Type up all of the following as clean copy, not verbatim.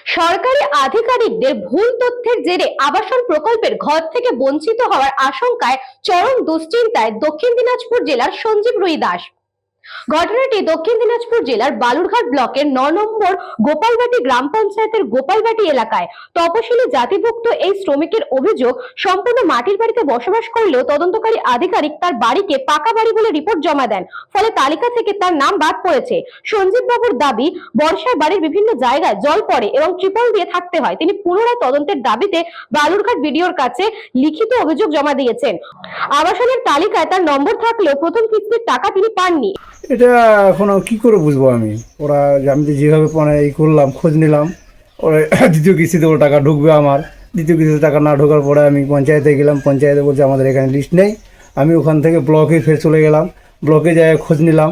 সরকারি আধিকারিকদের ভুল তথ্যের জেরে আবাসন প্রকল্পের ঘর থেকে বঞ্চিত হওয়ার আশঙ্কায় চরম দুশ্চিন্তায় দক্ষিণ দিনাজপুর জেলার সঞ্জীব রুই দাস। ঘটনাটি দক্ষিণ দিনাজপুর জেলার বালুরঘাট ব্লকের ৯ নম্বর গোপালবাটি গ্রাম পঞ্চায়েতের গোপালবাটি এলাকায় তপশিলি জাতিভুক্ত এই শ্রমিকের অভিযোগ, সম্পূর্ণ মাটির বাড়িতে বসবাস করলেও তদন্তকারী আধিকারিক তার বাড়িকে পাকা বাড়ি বলে রিপোর্ট জমা দেন, ফলে তালিকা থেকে তার নাম বাদ পড়েছে। সঞ্জীব বাবুর দাবি, বর্ষায় বাড়ির বিভিন্ন জায়গায় জল পড়ে এবং ত্রিপল দিয়ে থাকতে হয়। তিনি পুনরায় তদন্তের দাবিতে বালুরঘাট বিডিওর কাছে লিখিত অভিযোগ জমা দিয়েছেন। আবাসনের তালিকায় তার নম্বর থাকলেও প্রথম কিস্তির টাকা তিনি পাননি। এটা এখন কি করে বুঝবো আমি? ওরা আমি তো যেভাবে মানে এই করলাম, খোঁজ নিলাম, ওরা দ্বিতীয় কিস্তিতে ওর টাকা ঢুকবে আমার। দ্বিতীয় কিস্তিতে টাকা না ঢোকার পরে আমি পঞ্চায়েতে গেলাম, পঞ্চায়েতে বলছে আমাদের এখানে লিস্ট নেই। আমি ওখান থেকে ব্লকে ফের চলে গেলাম, ব্লকে যাই খোঁজ নিলাম।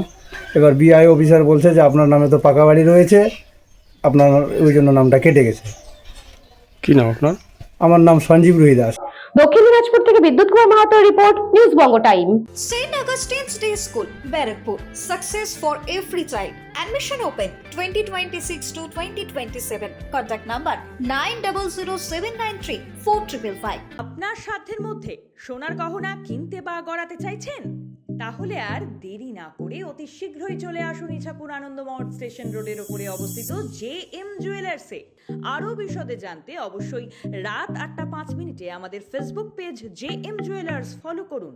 এবার বিআই অফিসার বলছে যে আপনার নামে তো পাকা বাড়ি রয়েছে, আপনার ওই জন্য নামটা কেটে গেছে। কি নাম আপনার? আমার নাম সঞ্জীব রুই দাস। দক্ষিণ দিনাজপুর থেকে বিদ্যুৎ Kumar মাহাতোর report, news Banga time. St. Augustine's Day School, Barrackpur. Success for every child. Admission open 2026 to 2027. Contact number 9007934555. আপনার সাধ্যের মধ্যে সোনার গহনা কিনতে বা গড়াতে চাইছেন? তাহলে আর দেরি না করে অতি শীঘ্রই চলে আসুন ইছাপুর আনন্দমঠ স্টেশন রোডের উপরে অবস্থিত JM জুয়েলার্সে। আরও বিশদে জানতে অবশ্যই রাত 8টা 5 মিনিটে আমাদের Facebook page JM jewellers follow করুন।